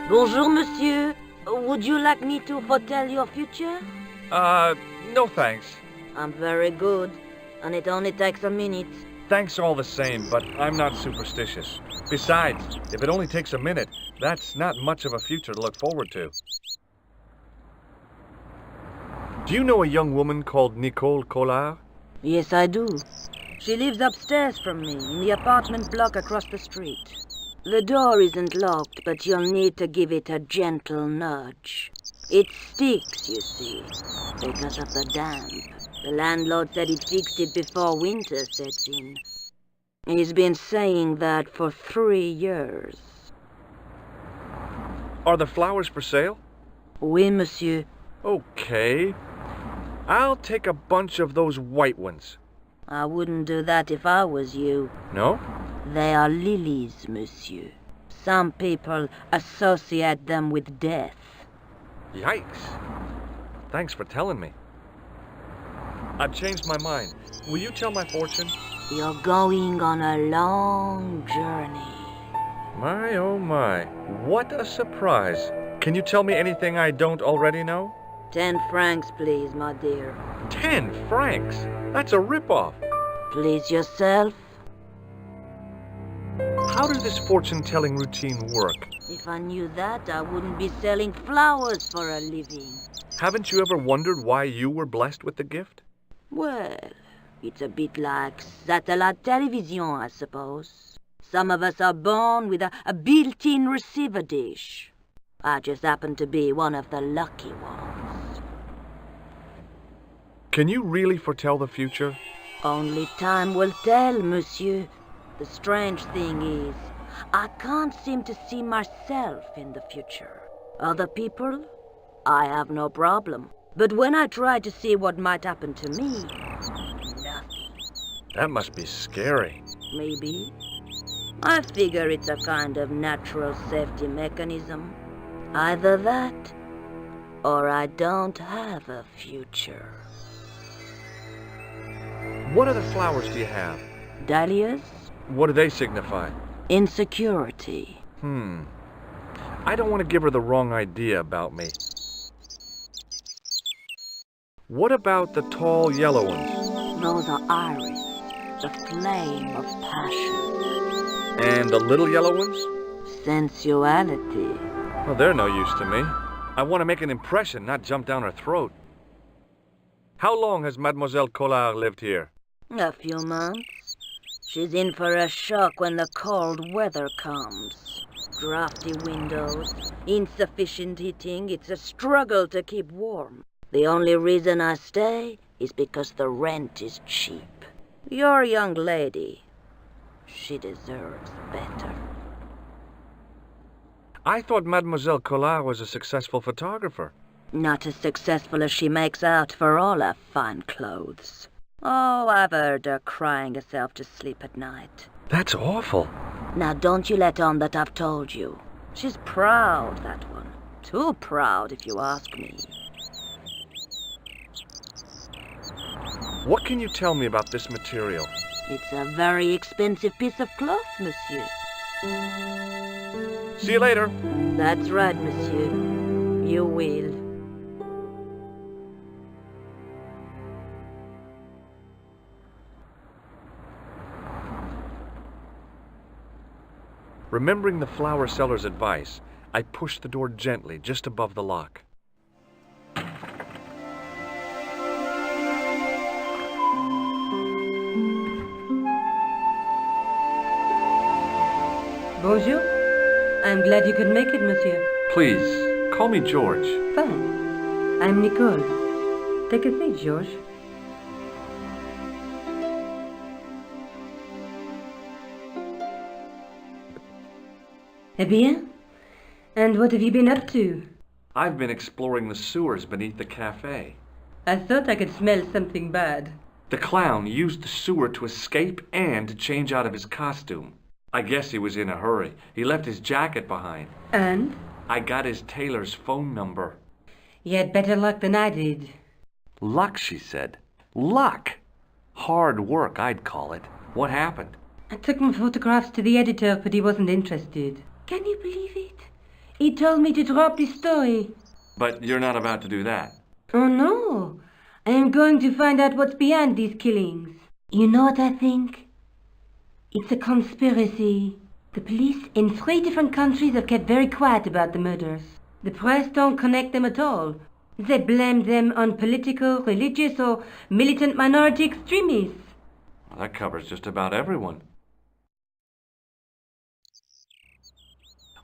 Bonjour, monsieur. Would you like me to foretell your future? No thanks. I'm very good, and it only takes a minute. Thanks all the same, but I'm not superstitious. Besides, if it only takes a minute, that's not much of a future to look forward to. Do you know a young woman called Nicole Collard? Yes, I do. She lives upstairs from me, in the apartment block across the street. The door isn't locked, but you'll need to give it a gentle nudge. It sticks, you see, because of the damp. The landlord said he'd fixed it before winter sets in. He's been saying that for 3 years. Are the flowers for sale? Oui, monsieur. Okay. I'll take a bunch of those white ones. I wouldn't do that if I was you. No? They are lilies, monsieur. Some people associate them with death. Yikes. Thanks for telling me. I've changed my mind. Will you tell my fortune? You're going on a long journey. My, oh my. What a surprise. Can you tell me anything I don't already know? 10 francs, please, my dear. 10 francs? That's a ripoff. Please yourself. How does this fortune-telling routine work? If I knew that, I wouldn't be selling flowers for a living. Haven't you ever wondered why you were blessed with the gift? Well, it's a bit like satellite television, I suppose. Some of us are born with a built-in receiver dish. I just happen to be one of the lucky ones. Can you really foretell the future? Only time will tell, monsieur. The strange thing is, I can't seem to see myself in the future. Other people, I have no problem. But when I try to see what might happen to me, nothing. That must be scary. Maybe. I figure it's a kind of natural safety mechanism. Either that, or I don't have a future. What other flowers do you have? Dahlias? What do they signify? Insecurity. I don't want to give her the wrong idea about me. What about the tall yellow ones? Those are iris, the flame of passion. And the little yellow ones? Sensuality. Well, they're no use to me. I want to make an impression, not jump down her throat. How long has Mademoiselle Collard lived here? A few months. She's in for a shock when the cold weather comes. Drafty windows, insufficient heating. It's a struggle to keep warm. The only reason I stay is because the rent is cheap. You're a young lady. She deserves better. I thought Mademoiselle Collard was a successful photographer. Not as successful as she makes out for all her fine clothes. Oh, I've heard her crying herself to sleep at night. That's awful. Now don't you let on that I've told you. She's proud, that one. Too proud, if you ask me. What can you tell me about this material? It's a very expensive piece of cloth, monsieur. See you later. That's right, monsieur. You will. Remembering the flower seller's advice, I pushed the door gently just above the lock. Bonjour. I'm glad you could make it, monsieur. Please, call me George. Fine. I'm Nicole. Take a seat, George. Eh bien? And what have you been up to? I've been exploring the sewers beneath the cafe. I thought I could smell something bad. The clown used the sewer to escape and to change out of his costume. I guess he was in a hurry. He left his jacket behind. And? I got his tailor's phone number. You had better luck than I did. Luck, she said. Luck! Hard work, I'd call it. What happened? I took my photographs to the editor, but he wasn't interested. Can you believe it? He told me to drop this story. But you're not about to do that. Oh no, I am going to find out what's behind these killings. You know what I think? It's a conspiracy. The police in 3 different countries have kept very quiet about the murders. The press don't connect them at all. They blame them on political, religious, or militant minority extremists. Well, that covers just about everyone.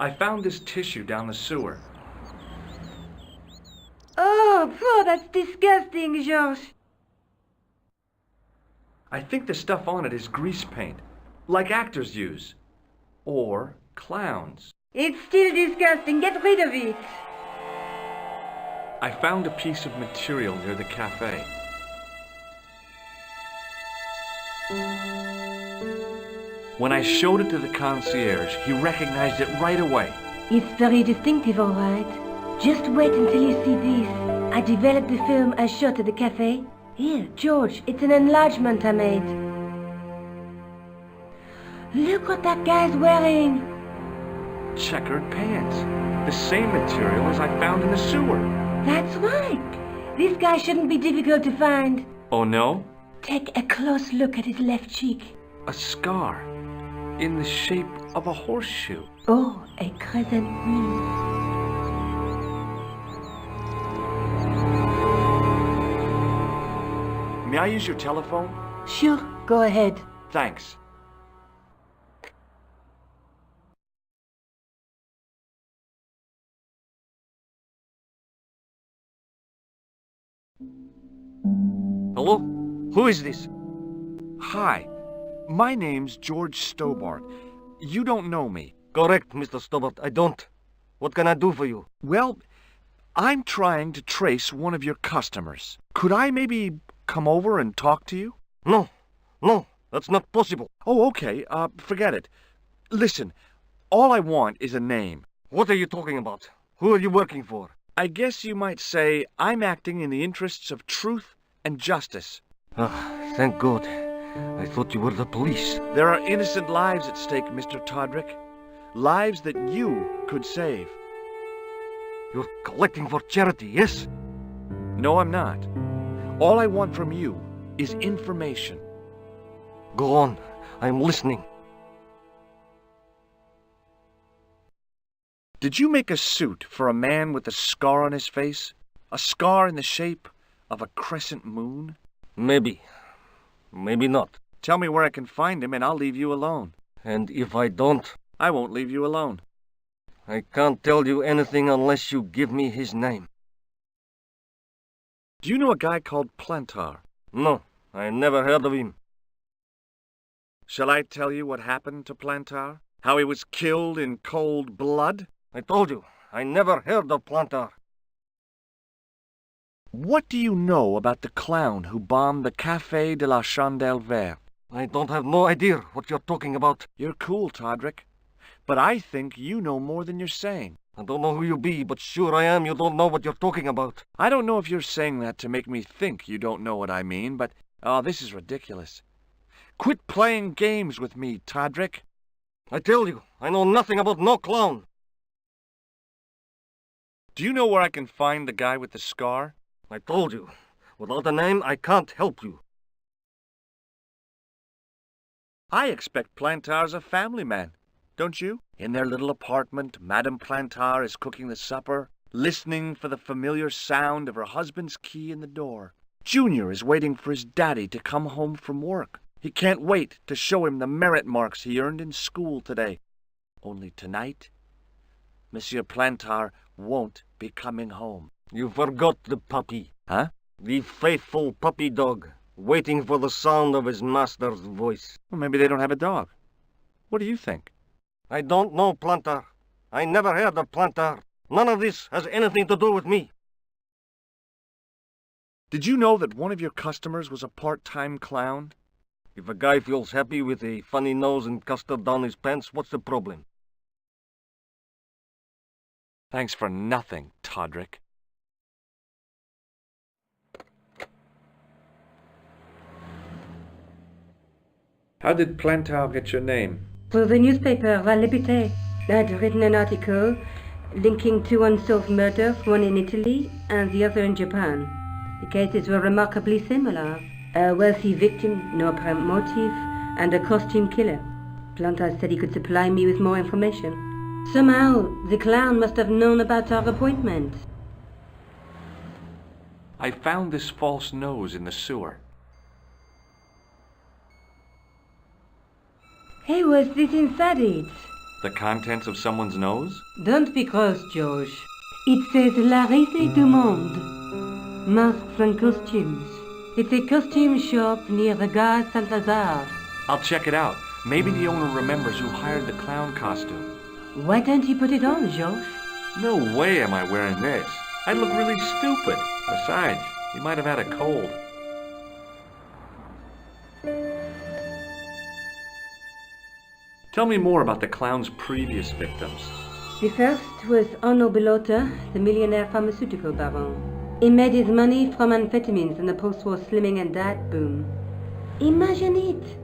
I found this tissue down the sewer. Oh, that's disgusting, Georges. I think the stuff on it is grease paint, like actors use. Or clowns. It's still disgusting. Get rid of it. I found a piece of material near the cafe. When I showed it to the concierge, he recognized it right away. It's very distinctive, all right. Just wait until you see this. I developed the film I shot at the cafe. Here, George, it's an enlargement I made. Look what that guy's wearing. Checkered pants. The same material as I found in the sewer. That's right. This guy shouldn't be difficult to find. Oh no? Take a close look at his left cheek. A scar. In the shape of a horseshoe. Oh, a crescent moon. May I use your telephone? Sure, go ahead. Thanks. Hello? Who is this? Hi. My name's George Stobart. You don't know me. Correct, Mr. Stobart. I don't. What can I do for you? Well, I'm trying to trace one of your customers. Could I maybe come over and talk to you? No, that's not possible. Oh, okay. Forget it. Listen, all I want is a name. What are you talking about? Who are you working for? I guess you might say I'm acting in the interests of truth and justice. Ah, thank God. I thought you were the police. There are innocent lives at stake, Mr. Todrick. Lives that you could save. You're collecting for charity, yes? No, I'm not. All I want from you is information. Go on. I'm listening. Did you make a suit for a man with a scar on his face? A scar in the shape of a crescent moon? Maybe. Maybe not. Tell me where I can find him and I'll leave you alone. And if I don't, I won't leave you alone. I can't tell you anything unless you give me his name. Do you know a guy called Plantar? No, I never heard of him. Shall I tell you what happened to Plantar? How he was killed in cold blood? I told you, I never heard of Plantar. What do you know about the clown who bombed the Café de la Chandelle Verte? I don't have no idea what you're talking about. You're cool, Todrick. But I think you know more than you're saying. I don't know who you be, but sure I am you don't know what you're talking about. I don't know if you're saying that to make me think you don't know what I mean, but... Oh, this is ridiculous. Quit playing games with me, Todrick. I tell you, I know nothing about no clown. Do you know where I can find the guy with the scar? I told you, without a name, I can't help you. I expect Plantar's a family man, don't you? In their little apartment, Madame Plantar is cooking the supper, listening for the familiar sound of her husband's key in the door. Junior is waiting for his daddy to come home from work. He can't wait to show him the merit marks he earned in school today. Only tonight, Monsieur Plantar won't be coming home. You forgot the puppy. Huh? The faithful puppy dog, waiting for the sound of his master's voice. Well, maybe they don't have a dog. What do you think? I don't know Plantar. I never heard of Plantar. None of this has anything to do with me. Did you know that one of your customers was a part-time clown? If a guy feels happy with a funny nose and custard down his pants, what's the problem? Thanks for nothing, Todrick. How did Plantar get your name? Through the newspaper, La Liberté. I'd written an article linking two unsolved murders, one in Italy and the other in Japan. The cases were remarkably similar. A wealthy victim, no apparent motive, and a costume killer. Plantard said he could supply me with more information. Somehow, the clown must have known about our appointment. I found this false nose in the sewer. Hey, what's this inside it? The contents of someone's nose? Don't be cross, George. It says La Risée du Monde. Masks and costumes. It's a costume shop near the Gare Saint-Lazare. I'll check it out. Maybe the owner remembers who hired the clown costume. Why don't you put it on, George? No way am I wearing this. I'd look really stupid. Besides, he might have had a cold. Tell me more about the clown's previous victims. The first was Arno Bellotta, the millionaire pharmaceutical baron. He made his money from amphetamines in the post-war slimming and diet boom. Imagine it!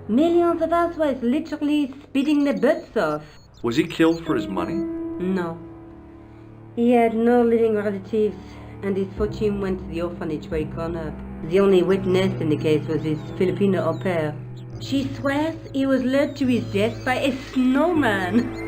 Millions of housewives literally speeding their butts off. Was he killed for his money? No. He had no living relatives, and his fortune went to the orphanage where he grew up. The only witness in the case was his Filipino au pair. She swears he was lured to his death by a snowman.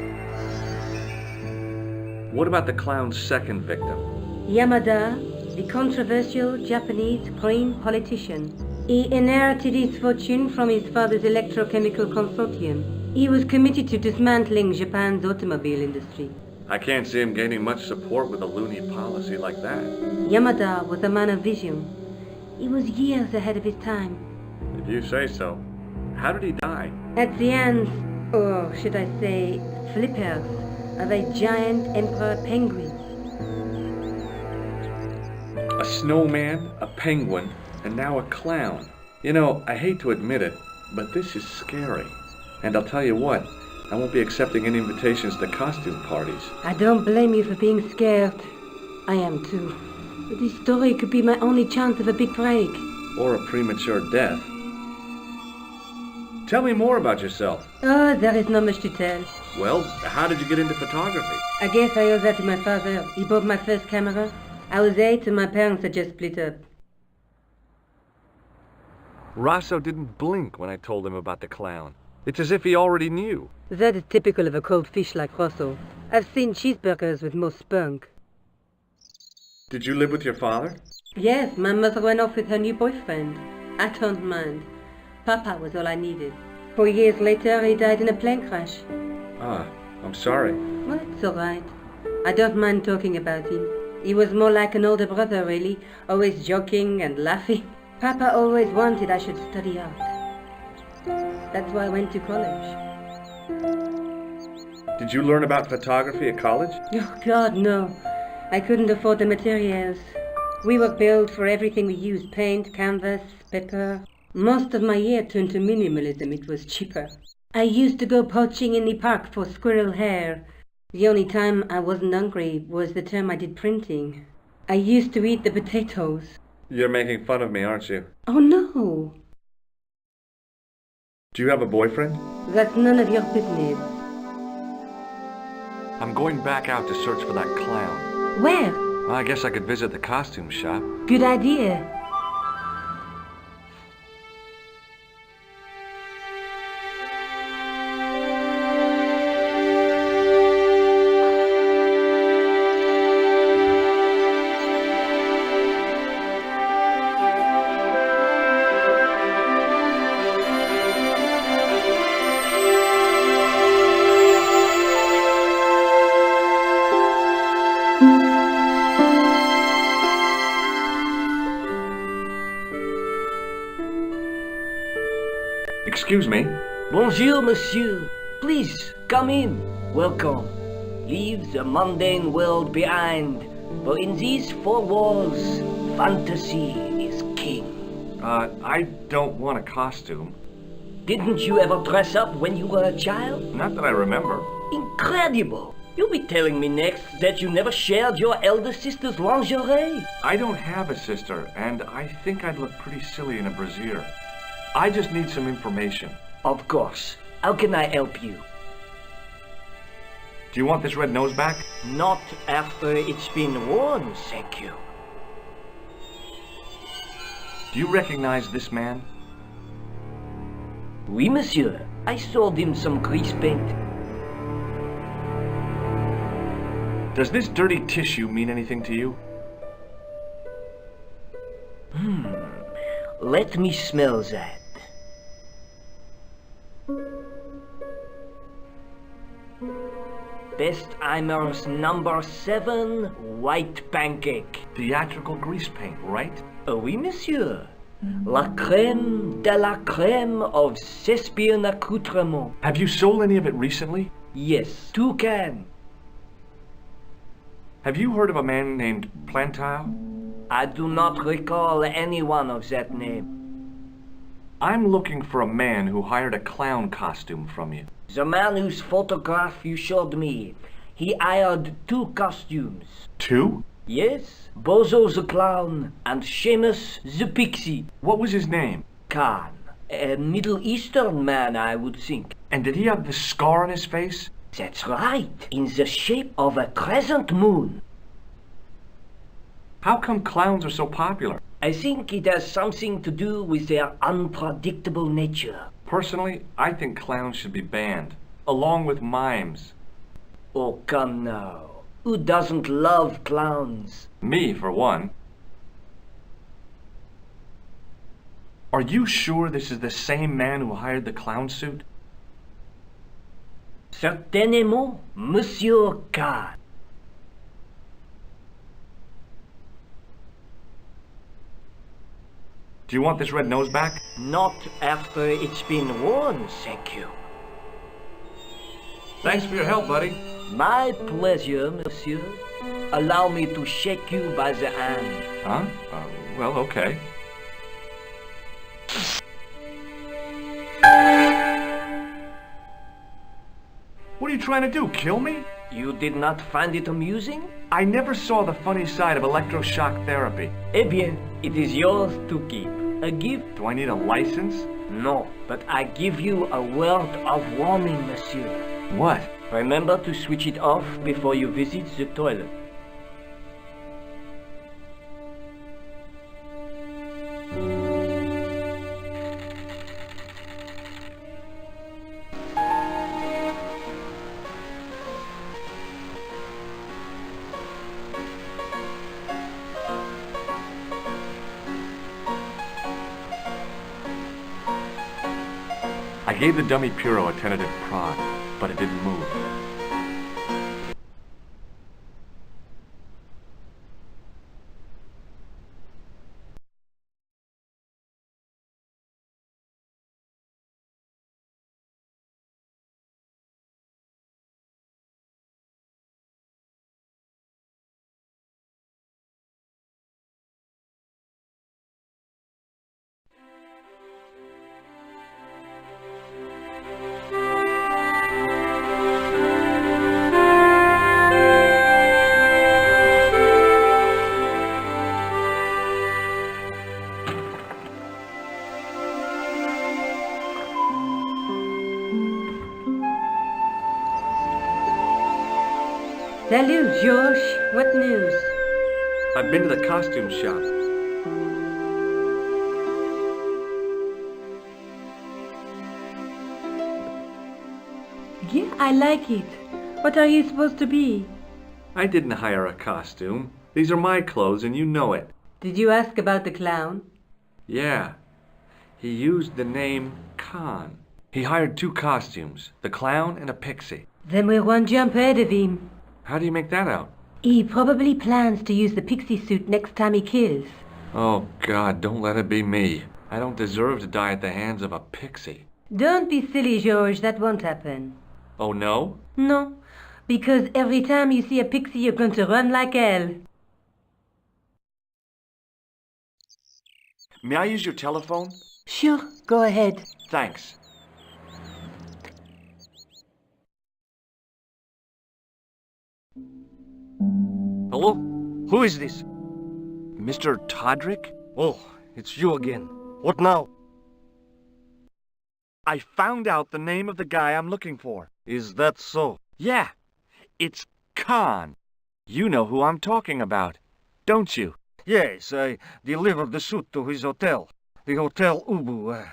What about the clown's second victim? Yamada, the controversial Japanese green politician. He inherited his fortune from his father's electrochemical consortium. He was committed to dismantling Japan's automobile industry. I can't see him gaining much support with a loony policy like that. Yamada was a man of vision. He was years ahead of his time. If you say so. How did he die? At the hands, or should I say, flippers, of a giant emperor penguin. A snowman, a penguin, and now a clown. You know, I hate to admit it, but this is scary. And I'll tell you what, I won't be accepting any invitations to costume parties. I don't blame you for being scared. I am too. But this story could be my only chance of a big break. Or a premature death. Tell me more about yourself. Oh, there is not much to tell. Well, how did you get into photography? I guess I owe that to my father. He bought my first camera. I was 8 and my parents had just split up. Rosso didn't blink when I told him about the clown. It's as if he already knew. That is typical of a cold fish like Rosso. I've seen cheeseburgers with more spunk. Did you live with your father? Yes, my mother went off with her new boyfriend. I don't mind. Papa was all I needed. 4 years later, he died in a plane crash. Ah, I'm sorry. Well, it's all right. I don't mind talking about him. He was more like an older brother, really, always joking and laughing. Papa always wanted I should study art. That's why I went to college. Did you learn about photography at college? Oh, God, no. I couldn't afford the materials. We were billed for everything we used, paint, canvas, paper. Most of my year turned to minimalism. It was cheaper. I used to go poaching in the park for squirrel hair. The only time I wasn't hungry was the term I did printing. I used to eat the potatoes. You're making fun of me, aren't you? Oh, no. Do you have a boyfriend? That's none of your business. I'm going back out to search for that clown. Where? Well, I guess I could visit the costume shop. Good idea. Excuse me. Bonjour, monsieur. Please, come in. Welcome. Leave the mundane world behind, for in these four walls, fantasy is king. I don't want a costume. Didn't you ever dress up when you were a child? Not that I remember. Incredible! You'll be telling me next that you never shared your elder sister's lingerie. I don't have a sister, and I think I'd look pretty silly in a brassiere. I just need some information. Of course. How can I help you? Do you want this red nose back? Not after it's been worn, thank you. Do you recognize this man? Oui, monsieur. I sold him some grease paint. Does this dirty tissue mean anything to you? Let me smell that. Bestheimer's number 7 white pancake. Theatrical grease paint, right? Oui, monsieur. La crème de la crème of Thespian accoutrement. Have you sold any of it recently? Yes, 2 cans. Have you heard of a man named Plantile? I do not recall anyone of that name. I'm looking for a man who hired a clown costume from you. The man whose photograph you showed me, he hired 2 costumes. 2? Yes, Bozo the Clown and Seamus the Pixie. What was his name? Khan, a Middle Eastern man, I would think. And did he have the scar on his face? That's right, in the shape of a crescent moon. How come clowns are so popular? I think it has something to do with their unpredictable nature. Personally, I think clowns should be banned, along with mimes. Oh, come now. Who doesn't love clowns? Me, for one. Are you sure this is the same man who hired the clown suit? Certainement, Monsieur Khan. Do you want this red nose back? Not after it's been worn, thank you. Thanks for your help, buddy. My pleasure, monsieur. Allow me to shake you by the hand. Huh? Well, okay. What are you trying to do, kill me? You did not find it amusing? I never saw the funny side of electroshock therapy. Eh bien, it is yours to keep. A gift? Do I need a license? No, but I give you a word of warning, monsieur. What? Remember to switch it off before you visit the toilet. I gave the dummy Puro a tentative prod, but it didn't move. Salut, George. What news? I've been to the costume shop. Yeah, I like it. What are you supposed to be? I didn't hire a costume. These are my clothes and you know it. Did you ask about the clown? Yeah. He used the name Khan. He hired 2 costumes, the clown and a pixie. Then we're one jump ahead of him. How do you make that out? He probably plans to use the pixie suit next time he kills. Oh, God, don't let it be me. I don't deserve to die at the hands of a pixie. Don't be silly, George. That won't happen. Oh, no? No, because every time you see a pixie, you're going to run like hell. May I use your telephone? Sure, go ahead. Thanks. Hello? Who is this? Mr. Todrick? Oh, it's you again. What now? I found out the name of the guy I'm looking for. Is that so? Yeah. It's Khan. You know who I'm talking about, don't you? Yes, I delivered the suit to his hotel. The Hotel Ubu.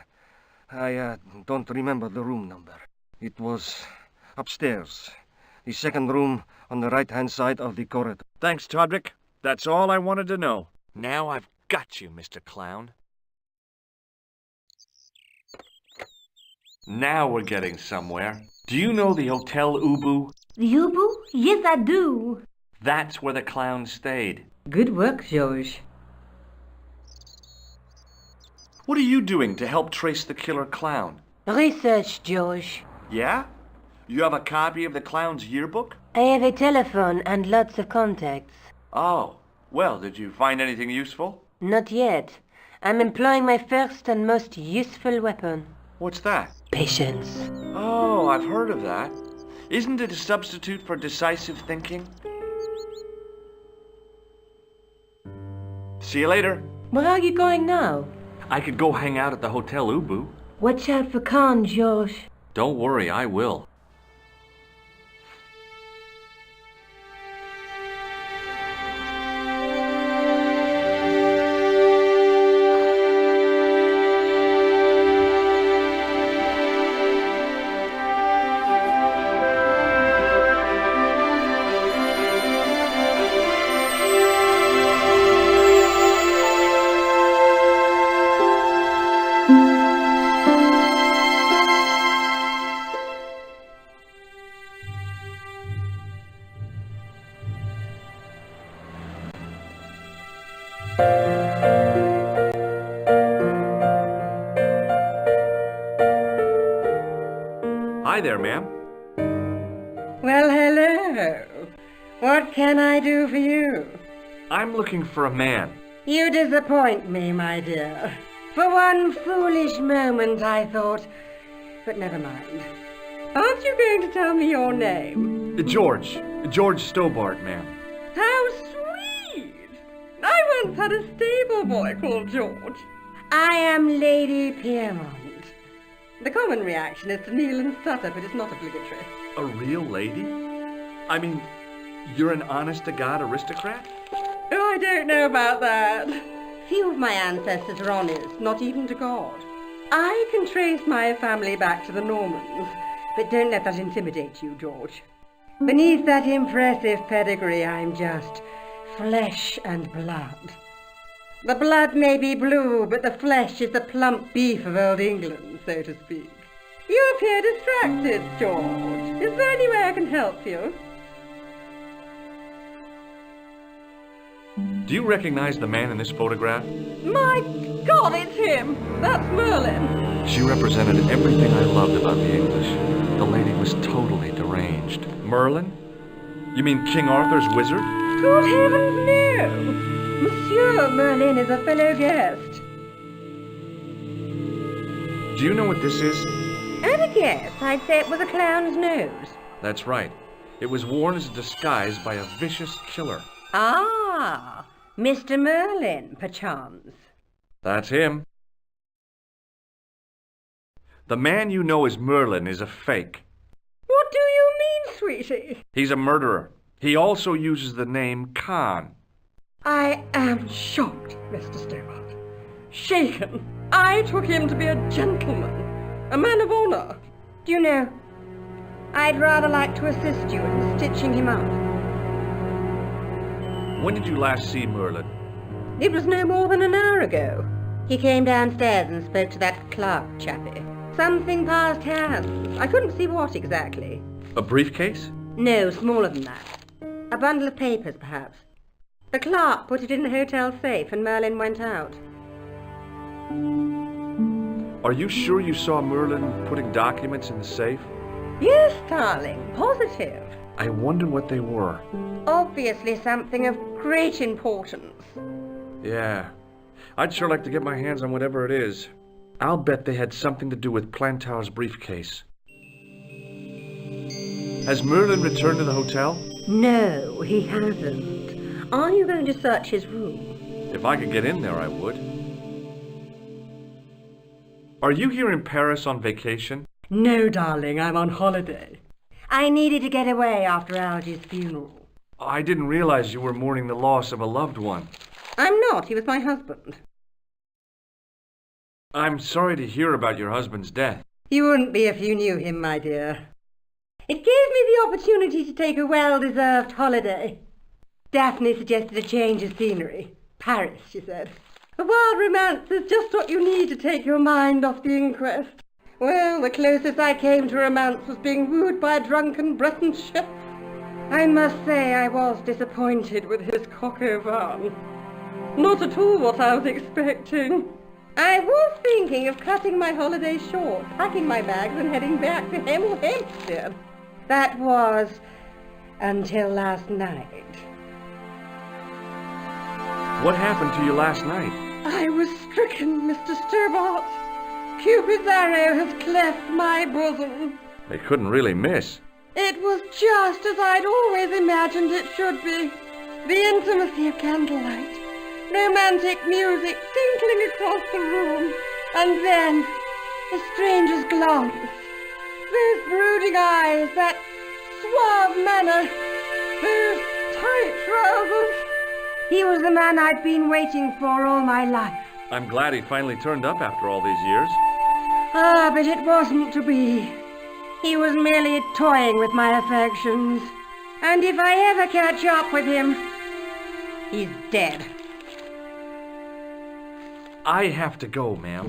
I don't remember the room number. It was upstairs. The second room on the right-hand side of the corridor. Thanks, Todrick. That's all I wanted to know. Now I've got you, Mr. Clown. Now we're getting somewhere. Do you know the Hotel Ubu? The Ubu? Yes, I do. That's where the clown stayed. Good work, George. What are you doing to help trace the killer clown? Research, George. Yeah? You have a copy of the clown's yearbook? I have a telephone and lots of contacts. Oh, well, did you find anything useful? Not yet. I'm employing my first and most useful weapon. What's that? Patience. Oh, I've heard of that. Isn't it a substitute for decisive thinking? See you later. Where are you going now? I could go hang out at the Hotel Ubu. Watch out for Khan, George. Don't worry, I will. Hi there, ma'am. Well, hello. What can I do for you? I'm looking for a man. You disappoint me, my dear. For one foolish moment I thought... But never mind. Aren't you going to tell me your name? George Stobart, ma'am. How sweet! I once had a stable boy called George. I am Lady Piermont. The common reaction is to kneel and stutter, but it's not obligatory. A real lady? I mean, you're an honest-to-God aristocrat? Oh, I don't know about that. Few of my ancestors are honest, not even to God. I can trace my family back to the Normans, but don't let that intimidate you, George. Beneath that impressive pedigree, I'm just flesh and blood. The blood may be blue, but the flesh is the plump beef of old England, so to speak. You appear distracted, George. Is there any way I can help you? Do you recognize the man in this photograph? My God, it's him! That's Merlin! She represented everything I loved about the English. The lady was totally deranged. Merlin? You mean King Arthur's wizard? Good heavens, no! Monsieur Merlin is a fellow guest. Do you know what this is? At a guess, I'd say it was a clown's nose. That's right. It was worn as a disguise by a vicious killer. Ah, Mr. Merlin, perchance. That's him. The man you know as Merlin is a fake. What do you mean, sweetie? He's a murderer. He also uses the name Khan. I am shocked, Mr. Stobart. Shaken. I took him to be a gentleman, a man of honor. Do you know, I'd rather like to assist you in stitching him up. When did you last see Merlin? It was no more than an hour ago. He came downstairs and spoke to that clerk chappie. Something passed hands. I couldn't see what exactly. A briefcase? No, smaller than that. A bundle of papers, perhaps. The clerk put it in the hotel safe and Merlin went out. Are you sure you saw Merlin putting documents in the safe? Yes, darling, positive. I wonder what they were. Obviously something of great importance. Yeah. I'd sure like to get my hands on whatever it is. I'll bet they had something to do with Plantar's briefcase. Has Merlin returned to the hotel? No, he hasn't. Are you going to search his room? If I could get in there, I would. Are you here in Paris on vacation? No, darling, I'm on holiday. I needed to get away after Algy's funeral. I didn't realize you were mourning the loss of a loved one. I'm not. He was my husband. I'm sorry to hear about your husband's death. You wouldn't be if you knew him, my dear. It gave me the opportunity to take a well-deserved holiday. Daphne suggested a change of scenery. Paris, she said. A wild romance is just what you need to take your mind off the inquest. Well, the closest I came to romance was being wooed by a drunken Breton chef. I must say I was disappointed with his coq au vin. Not at all what I was expecting. I was thinking of cutting my holiday short, packing my bags and heading back to Hemel Hempstead. That was until last night. What happened to you last night? I was stricken, Mr. Stobart. Cupid's arrow has cleft my bosom. They couldn't really miss. It was just as I'd always imagined it should be. The intimacy of candlelight, romantic music tinkling across the room, and then a stranger's glance. Those brooding eyes, that suave manner, those tight trousers. He was the man I'd been waiting for all my life. I'm glad he finally turned up after all these years. Ah, but it wasn't to be. He was merely toying with my affections. And if I ever catch up with him, he's dead. I have to go, ma'am.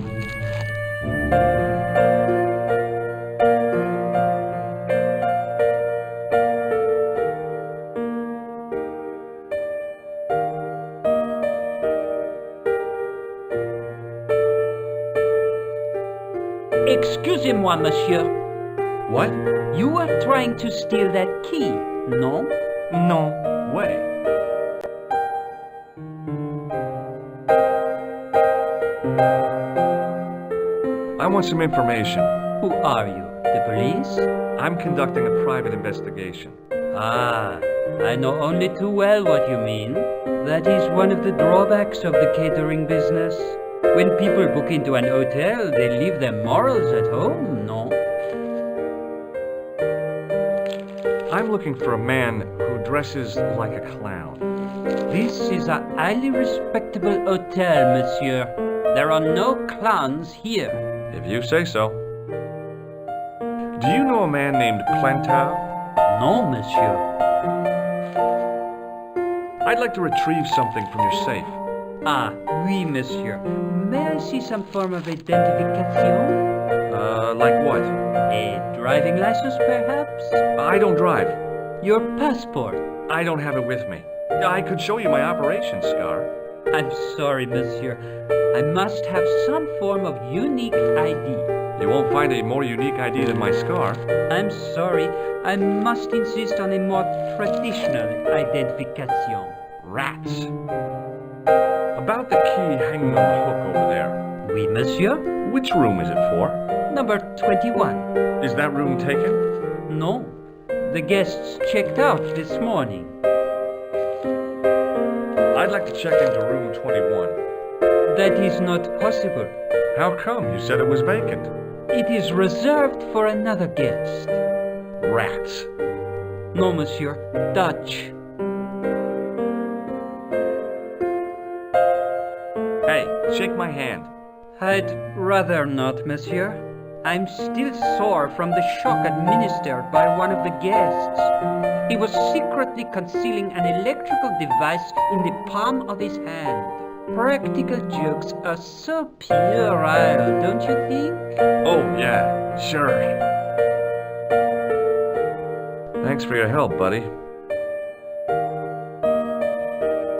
Excusez-moi, monsieur. What? You were trying to steal that key, no? No way. I want some information. Who are you? The police? I'm conducting a private investigation. Ah, I know only too well what you mean. That is one of the drawbacks of the catering business. When people book into an hotel, they leave their morals at home, no? I'm looking for a man who dresses like a clown. This is a highly respectable hotel, monsieur. There are no clowns here. If you say so. Do you know a man named Plantar? No, monsieur. I'd like to retrieve something from your safe. Ah, oui, monsieur. May I see some form of identification? Like what? A driving license, perhaps? I don't drive. Your passport? I don't have it with me. I could show you my operation scar. I'm sorry, monsieur. I must have some form of unique ID. You won't find a more unique ID than my scar. I'm sorry. I must insist on a more traditional identification. Rats. About the key hanging on the hook over there. Oui, monsieur. Which room is it for? Number 21. Is that room taken? No. The guests checked out this morning. I'd like to check into room 21. That is not possible. How come? You said it was vacant. It is reserved for another guest. Rats. No, monsieur. Dutch. Hey, shake my hand. I'd rather not, monsieur. I'm still sore from the shock administered by one of the guests. He was secretly concealing an electrical device in the palm of his hand. Practical jokes are so puerile, don't you think? Oh, yeah, sure. Thanks for your help, buddy.